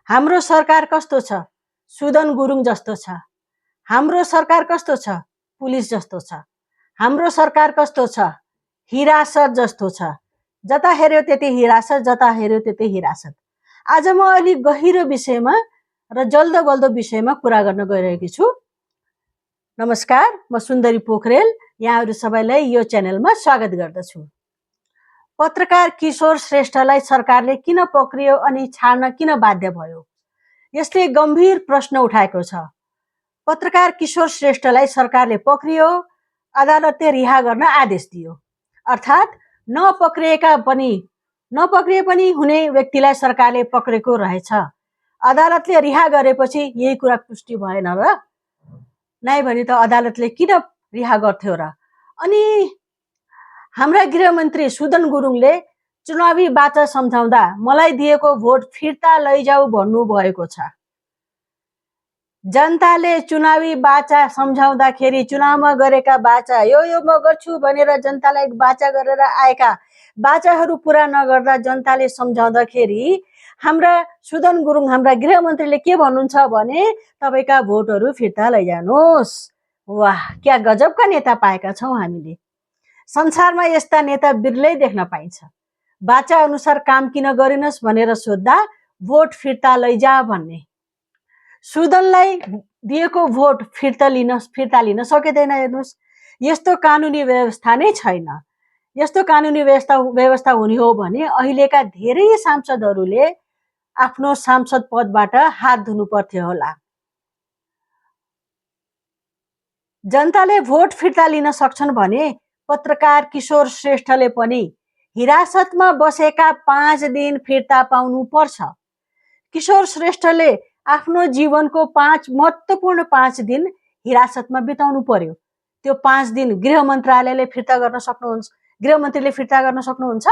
हाम्रो सरकार कस्तो छ? सुदन गुरुङ जस्तो छ। हाम्रो सरकार कस्तो छ? पुलिस जस्तो छ। हाम्रो सरकार कस्तो छ? हिरासत जस्तो छ। जता हेऱ्यो त्यतै हिरासत, जता हेऱ्यो त्यतै हिरासत। आज म अलिक गहिरो विषयमा र जल्दो बल्दो विषयमा कुरा गर्न गइरहेकी छु। नमस्कार, म सुन्दरी पोखरेल यहाँहरू सबैलाई यो च्यानलमा स्वागत गर्दछु। पत्रकार किशोर श्रेष्ठलाई सरकारले किन पक्रियो अनि छाड्न किन बाध्य भयो? यसले गम्भीर प्रश्न उठाएको छ। पत्रकार किशोर श्रेष्ठलाई सरकारले पक्रियो, अदालतले रिहा गर्न आदेश दियो। अर्थात् नपक्रिए पनि हुने व्यक्तिलाई सरकारले पक्रेको रहेछ। अदालतले रिहा गरेपछि यही कुरा पुष्टि भएन र? नै भने त अदालतले किन रिहा गर्थ्यो र? अनि हाम्रा गृहमन्त्री सुदन गुरुङले चुनावी बाचा सम्झाउँदा मलाई दिएको भोट फिर्ता लैजाऊ भन्नुभएको छ। जनताले चुनावी बाचा सम्झाउँदाखेरि चुनावमा गरेका बाचा यो म गर्छु भनेर जनतालाई बाचा गरेर आएका बाचाहरू पुरा नगर्दा जनताले सम्झाउँदाखेरि हाम्रा सुदन गुरुङ हाम्रा गृहमन्त्रीले के भन्नुहुन्छ भने तपाईका भोटहरू फिर्ता लैजानुहोस्। वाह, क्या गजबका नेता पाएका छौँ हामीले। संसारमा यस्ता नेता बिरलै देख्न पाइन्छ। बाचा अनुसार काम किन गरिनस् भनेर सोद्धा भोट फिर्ता लैजा भन्ने। सुदनलाई दिएको भोट फिर्ता लिन सकिँदैन। हेर्नुहोस्, यस्तो कानुनी व्यवस्था नै छैन। यस्तो कानुनी व्यवस्था हुने हो भने अहिलेका धेरै सांसदहरूले आफ्नो सांसद पदबाट हात धुनु पर्थ्यो होला। जनताले भोट फिर्ता लिन सक्छन् भने पत्रकार किशोर श्रेष्ठले पनि हिरासतमा बसेका 5 दिन फिर्ता पाउनु पर्छ। किशोर श्रेष्ठले आफ्नो जीवनको 5 महत्त्वपूर्ण 5 दिन हिरासतमा बिताउनु पर्यो। त्यो 5 दिन गृह मन्त्रालयले फिर्ता गर्न सक्नुहुन्छ, गृहमन्त्रीले फिर्ता गर्न सक्नुहुन्छ,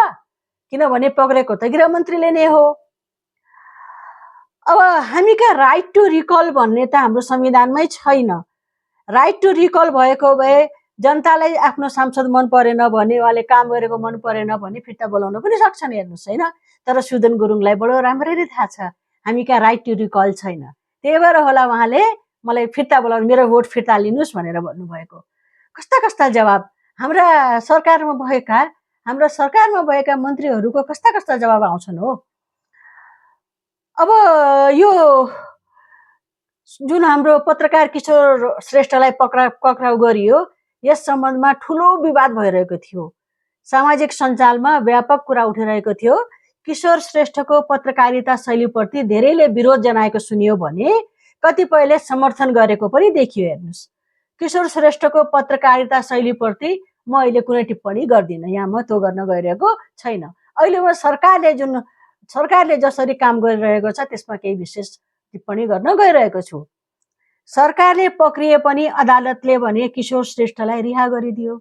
किनभने पक्रेको त गृहमन्त्रीले नै हो। अब हामीका राइट टु रिकल भन्ने त हाम्रो संविधानमै छैन। राइट टु रिकल भएको भए जनतालाई आफ्नो सांसद मन परेन भने, उहाँले काम गरेको मन परेन भने फिर्ता बोलाउन पनि सक्छन्। हेर्नुहोस्, होइन? तर सुदन गुरुङलाई बडो राम्ररी थाहा छ हामीका राइट टु रिकल छैन। त्यही भएर होला उहाँले मलाई फिर्ता बोलाउनु, मेरो भोट फिर्ता लिनुहोस् भनेर भन्नुभएको। कस्ता कस्ता जवाब हाम्रा सरकारमा भएका मन्त्रीहरूको कस्ता जवाब आउँछन् हो। अब यो जुन हाम्रो पत्रकार किशोर श्रेष्ठलाई पक्राउ गरियो, यस सम्बन्धमा ठुलो विवाद भइरहेको थियो। सामाजिक सञ्जालमा व्यापक कुरा उठिरहेको थियो। किशोर श्रेष्ठको पत्रकारिता शैलीप्रति धेरैले विरोध जनाएको सुनियो भने कतिपयले समर्थन गरेको पनि देखियो। हेर्नुहोस्, किशोर श्रेष्ठको पत्रकारिता शैलीप्रति म अहिले कुनै टिप्पणी गर्दिनँ, यहाँ म त्यो गर्न गइरहेको छैन। अहिले म सरकारले जसरी काम गरिरहेको छ त्यसमा केही विशेष टिप्पणी गर्न गइरहेको छु। सरकारले पक्रिए पनि अदालतले भने किशोर श्रेष्ठलाई रिहा गरिदियो।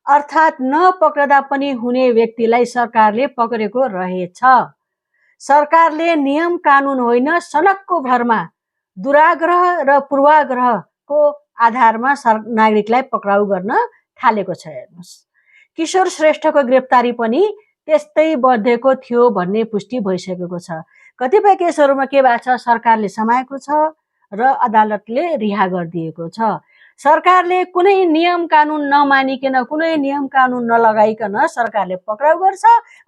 अर्थात् नपक्रदा पनि हुने व्यक्तिलाई सरकारले पक्रेको रहेछ। सरकारले नियम कानुन होइन, सनकको भरमा दुराग्रह र पूर्वाग्रहको आधारमा नागरिकलाई पक्राउ गर्न थालेको छ। हेर्नुहोस्, किशोर श्रेष्ठको गिरफ्तारी पनि त्यस्तै बढेको थियो भन्ने पुष्टि भइसकेको छ। कतिपय केसहरूमा के भएको छ, सरकारले समाएको छ र अदालतले रिहा गरिदिएको छ। सरकारले कुनै नियम कानुन नमानिकन, कुनै नियम कानुन नलगाइकन सरकारले पक्राउ गर्छ,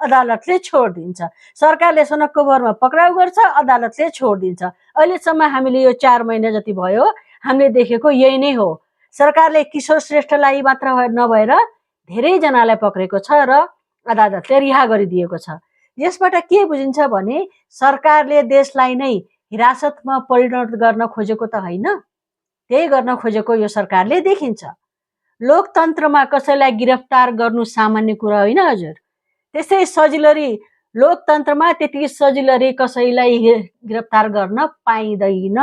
अदालतले छोडिदिन्छ। सरकारले सनकको भरमा पक्राउ गर्छ, अदालतले छोडिदिन्छ। अहिलेसम्म हामीले यो 4 महिना जति भयो हामीले देखेको यही नै हो। सरकारले किशोर श्रेष्ठलाई मात्र नभएर धेरैजनालाई पक्रेको छ र अदालतले रिहा गरिदिएको छ। यसबाट के बुझिन्छ भने सरकारले देशलाई नै हिरासतमा परिणत गर्न खोजेको त होइन, त्यही गर्न खोजेको यो सरकारले देखिन्छ। लोकतन्त्रमा कसैलाई गिरफ्तार गर्नु सामान्य कुरा होइन हजुर। त्यसै सजिलरी लोकतन्त्रमा त्यति सजिलरी कसैलाई गिरफ्तार गर्न पाइँदैन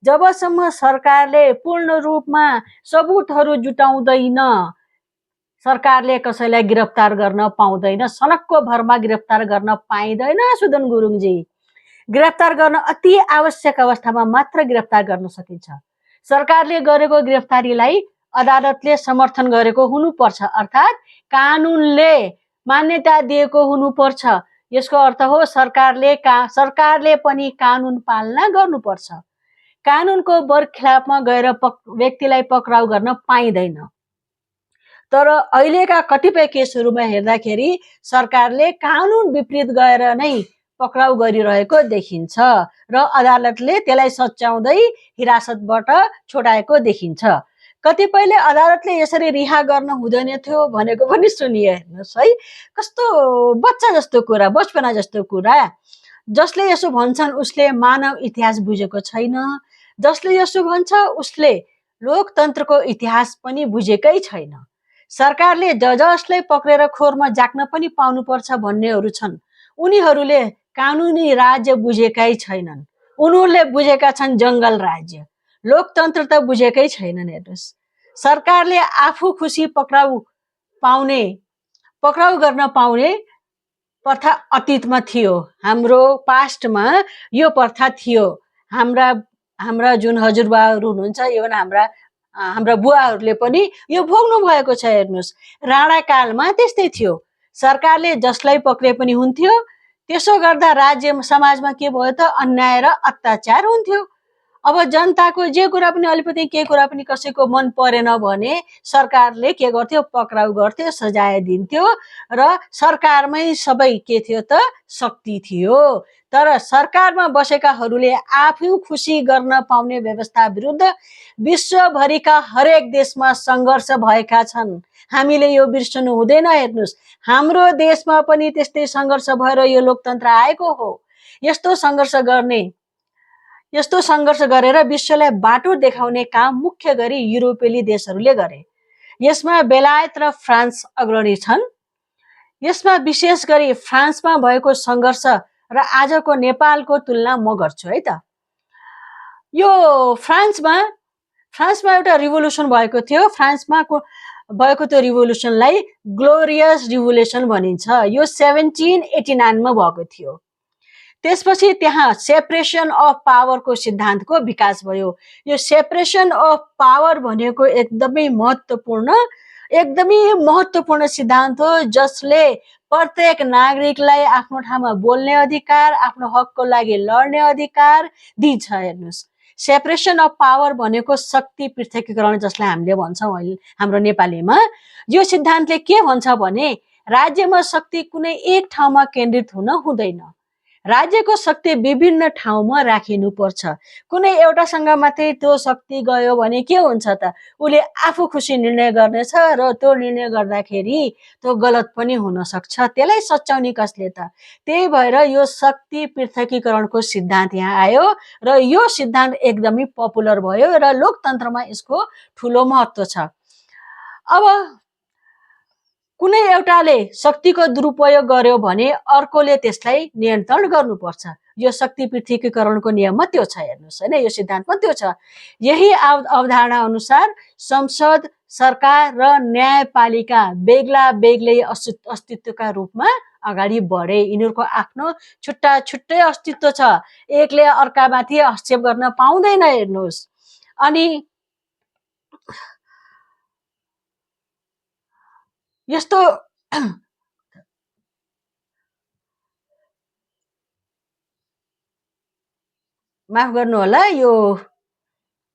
जबसम्म सरकारले पूर्ण रूपमा सबुतहरू जुटाउँदैन। सरकारले कसैलाई गिरफ्तार गर्न पाउँदैन, सनकको भरमा गिरफ्तार गर्न पाइँदैन। सुदन गुरुङजी, गिरफ्तार गर्न अति आवश्यक अवस्थामा मात्र गिरफ्तार गर्न सकिन्छ। सरकारले गरेको गिरफ्तारीलाई अदालतले समर्थन गरेको हुनुपर्छ, अर्थात् कानुनले मान्यता दिएको हुनुपर्छ। यसको अर्थ हो सरकारले पनि कानुन पालना गर्नुपर्छ। कानुनको बरखिलाफमा गएर व्यक्तिलाई पक्राउ गर्न पाइँदैन। तर अहिलेका कतिपय केसहरूमा हेर्दाखेरि सरकारले कानुन विपरीत गएर नै पक्राउ गरिरहेको देखिन्छ र अदालतले त्यसलाई सच्याउँदै हिरासतबाट छोडाएको देखिन्छ। कतिपयले अदालतले यसरी रिहा गर्न हुँदैन थियो भनेको पनि सुनिए। हेर्नुहोस् है, कस्तो बच्चा जस्तो कुरा, बचपना जस्तो कुरा। जसले यसो भन्छन् उसले मानव इतिहास बुझेको छैन, जसले यसो भन्छ उसले लोकतन्त्रको इतिहास पनि बुझेकै छैन। सरकारले जसलाई पक्रेर खोरमा जाक्न पनि पाउनुपर्छ भन्नेहरू छन्, उनीहरूले कानुनी राज्य बुझेकै छैनन्। उनीहरूले बुझेका छन् जङ्गल राज्य, लोकतन्त्र त बुझेकै छैनन्। हेर्नुहोस्, सरकारले आफू खुसी पक्राउ गर्न पाउने प्रथा अतीतमा थियो। हाम्रो पास्टमा यो प्रथा थियो। हाम्रा जुन हजुरबाहरू हुनुहुन्छ, इभन हाम्रा बुवाहरूले पनि यो भोग्नु भएको छ। हेर्नुहोस्, राणा कालमा त्यस्तै थियो। सरकारले जसलाई पक्रे पनि हुन्थ्यो। त्यसो गर्दा राज्य समाजमा के भयो त अन्याय र अत्याचार हुन्थ्यो। अब जनताको जे कुरा पनि अलिकति के कुरा पनि कसैको मन परेन भने सरकारले के गर्थ्यो, पक्राउ गर्थ्यो, सजाय दिन्थ्यो र सरकारमै सबै के थियो त शक्ति थियो। तर सरकारमा बसेकाहरूले आफू खुसी गर्न पाउने व्यवस्था विरुद्ध विश्वभरिका हरेक देशमा सङ्घर्ष भएका छन्। हामीले यो बिर्सनु हुँदैन। हेर्नुहोस्, हाम्रो देशमा पनि त्यस्तै सङ्घर्ष भएर यो लोकतन्त्र आएको हो। यस्तो सङ्घर्ष गरेर विश्वलाई बाटो देखाउने काम मुख्य गरी युरोपेली देशहरूले गरे। यसमा बेलायत र फ्रान्स अग्रणी छन्। यसमा विशेष गरी फ्रान्समा भएको सङ्घर्ष र आजको नेपालको तुलना म गर्छु है त। यो फ्रान्समा एउटा रिभोल्युसन भएको थियो। फ्रान्समा भएको त्यो रिभोल्युसनलाई ग्लोरियस रिभोल्युसन भनिन्छ। यो 1789 मा भएको थियो। त्यसपछि त्यहाँ सेपरेसन अफ पावरको सिद्धान्तको विकास भयो। यो सेपरेसन अफ पावर भनेको एकदमै महत्त्वपूर्ण सिद्धान्त हो, जसले प्रत्येक नागरिकलाई आफ्नो ठाउँमा बोल्ने अधिकार, आफ्नो हकको लागि लड्ने अधिकार दिन्छ। हेर्नुहोस्, सेपरेसन अफ पावर भनेको शक्ति पृथकीकरण, जसलाई हामीले भन्छौँ हाम्रो नेपालीमा। यो सिद्धान्तले के भन्छ भने राज्यमा शक्ति कुनै एक ठाउँमा केन्द्रित हुन हुँदैन। राज्यको शक्ति विभिन्न ठाउँमा राखिनुपर्छ। कुनै एउटासँग मात्रै त्यो शक्ति गयो भने के हुन्छ त, उसले आफू खुसी निर्णय गर्नेछ र त्यो निर्णय गर्दाखेरि त्यो गलत पनि हुन सक्छ। त्यसलाई सच्याउने कसले त? त्यही भएर यो शक्ति पृथकीकरणको सिद्धान्त यहाँ आयो र यो सिद्धान्त एकदमै पपुलर भयो र लोकतन्त्रमा यसको ठुलो महत्त्व छ। अब कुनै एउटाले शक्तिको दुरुपयोग गर्यो भने अर्कोले त्यसलाई नियन्त्रण गर्नुपर्छ। यो शक्ति पृथकीकरणको नियममा त्यो छ। हेर्नुहोस् हैन, यो सिद्धान्तमा त्यो छ। यही अवधारणा अनुसार संसद, सरकार र न्यायपालिका बेग्ला बेग्लै अस्तित्वका रूपमा अगाडि बढे। यिनीहरूको आफ्नो छुट्टै अस्तित्व छ। एकले अर्कामाथि हस्तक्षेप गर्न पाउँदैन। हेर्नुहोस्, अनि यस्तो माफ गर्नु होला, यो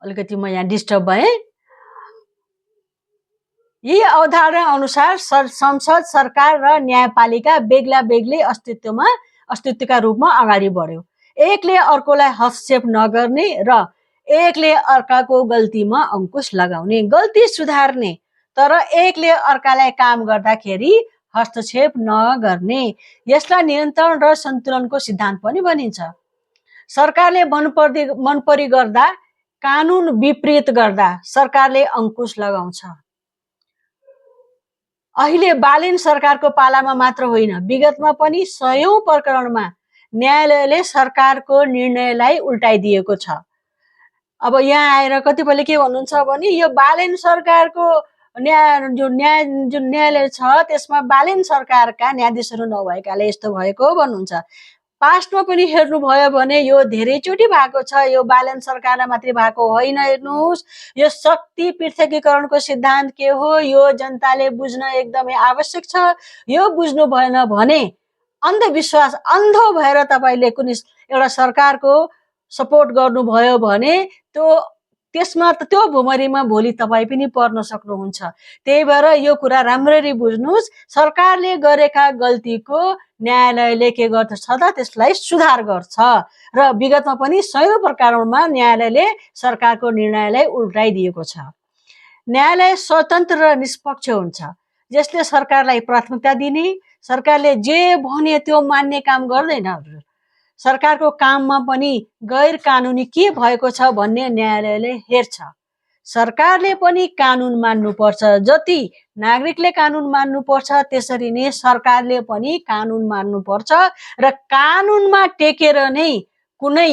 अलिकति म यहाँ डिस्टर्ब भएँ। यही अवधारणा अनुसार संसद, सरकार र न्यायपालिका बेग्ला बेग्लै अस्तित्वका रूपमा अगाडि बढ्यो। एकले अर्कोलाई हस्तक्षेप नगर्ने र एकले अर्काको गल्तीमा अंकुश लगाउने, गल्ती सुधार्ने, तर एकले अर्कालाई काम गर्दाखेरि हस्तक्षेप नगर्ने। यसलाई नियन्त्रण र सन्तुलनको सिद्धान्त पनि भनिन्छ। सरकारले मनपरी गर्दा, कानुन विपरीत गर्दा सरकारले अंकुश लगाउँछ। अहिले बालेन सरकारको पालामा मात्र होइन, विगतमा पनि सयौं प्रकरणमा न्यायालयले सरकारको निर्णयलाई उल्टाइदिएको छ। अब यहाँ आएर कतिपयले के भन्नुहुन्छ भने यो बालेन सरकारको न्यायालय छ, त्यसमा बालेन सरकारका न्यायाधीशहरू नभएकाले यस्तो भएको भन्नुहुन्छ। पास्टमा पनि हेर्नुभयो भने यो धेरैचोटि भएको छ। यो बालेन सरकारलाई मात्रै भएको होइन। हेर्नुहोस्, यो शक्ति पृथकीकरणको सिद्धान्त के हो यो जनताले बुझ्न एकदमै आवश्यक छ। यो बुझ्नु भएन भने अन्धविश्वास अन्धो भएर तपाईँले कुनै एउटा सरकारको सपोर्ट गर्नुभयो भने त्यसमा त्यो भुमरीमा भोलि तपाईँ पनि पर्न सक्नुहुन्छ। त्यही भएर यो कुरा राम्ररी बुझ्नुहोस्, सरकारले गरेका गल्तीको न्यायालयले के गर्दछ त त्यसलाई सुधार गर्छ र विगतमा पनि सयौं प्रकरणमा न्यायालयले सरकारको निर्णयलाई उल्टाइदिएको छ। न्यायालय स्वतन्त्र र निष्पक्ष हुन्छ, जसले सरकारलाई प्राथमिकता दिने, सरकारले जे भन्यो त्यो मान्ने काम गर्दैन। सरकारको काममा पनि गैर कानुनी के भएको छ भन्ने न्यायालयले हेर्छ। सरकारले पनि कानुन मान्नुपर्छ, जति नागरिकले कानुन मान्नुपर्छ त्यसरी नै सरकारले पनि कानुन मान्नुपर्छ र कानुनमा टेकेर नै कुनै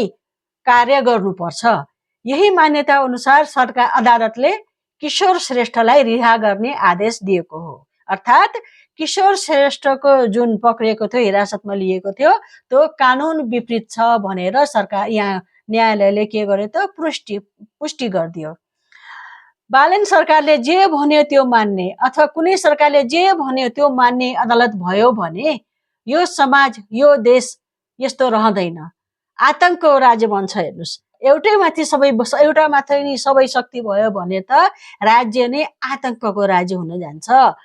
कार्य गर्नुपर्छ। यही मान्यता अनुसार सरकार अदालतले किशोर श्रेष्ठलाई रिहा गर्ने आदेश दिएको हो। अर्थात् किशोर श्रेष्ठको जुन पक्रिएको थियो, हिरासतमा लिएको थियो, त्यो कानुन विपरीत छ भनेर सरकार यहाँ न्यायालयले के गर्यो त पुष्टि गरिदियो। बालेन सरकारले जे भन्यो त्यो मान्ने अथवा कुनै सरकारले जे भन्यो त्यो मान्ने अदालत भयो भने यो समाज, यो देश यस्तो रहँदैन, आतंकको राज्य बन्छ। हेर्नुहोस्, एउटै माथि सबै शक्ति भयो भने त राज्य नै आतंकको राज्य हुन जान्छ।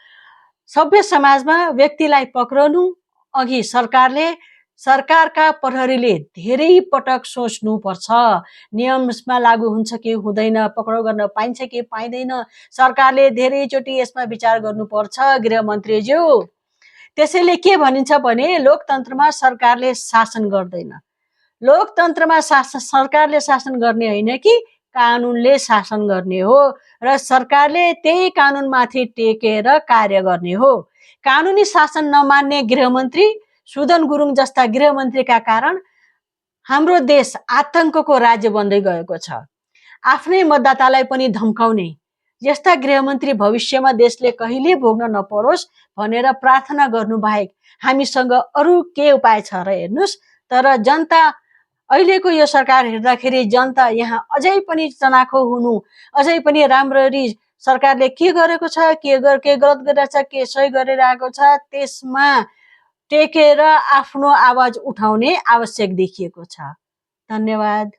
सभ्य समाजमा व्यक्तिलाई पक्राउनु अघि सरकारका प्रहरीले धेरै पटक सोच्नुपर्छ। नियममा लागू हुन्छ कि हुँदैन, पक्राउ गर्न पाइन्छ कि पाइँदैन, सरकारले धेरैचोटि यसमा विचार गर्नुपर्छ गृहमन्त्रीज्यू। त्यसैले के भनिन्छ भने लोकतन्त्रमा सरकारले शासन गर्दैन। लोकतन्त्रमा सरकारले शासन गर्ने होइन कि कानुनले शासन गर्ने हो र सरकारले त्यही कानुनमाथि टेकेर कार्य गर्ने हो। कानुनी शासन नमान्ने गृहमन्त्री सुदन गुरुङ जस्ता गृहमन्त्रीका कारण हाम्रो देश आतंकको राज्य बन्दै गएको छ। आफ्नै मतदातालाई पनि धम्काउने यस्ता गृहमन्त्री भविष्यमा देशले कहिले भोग्न नपरोस् भनेर प्रार्थना गर्नु बाहेक हामीसँग अरू के उपाय छ र? हेर्नुहोस्, तर जनता अहिलेको यो सरकार हेर्दाखेरि जनता यहाँ अझै पनि चनाखो हुनु, अझै पनि राम्ररी सरकारले के गरेको छ, के गलत गरिरहेको छ, के सही गरिरहेको छ, त्यसमा टेकेर आफ्नो आवाज उठाउने आवश्यक देखिएको छ। धन्यवाद।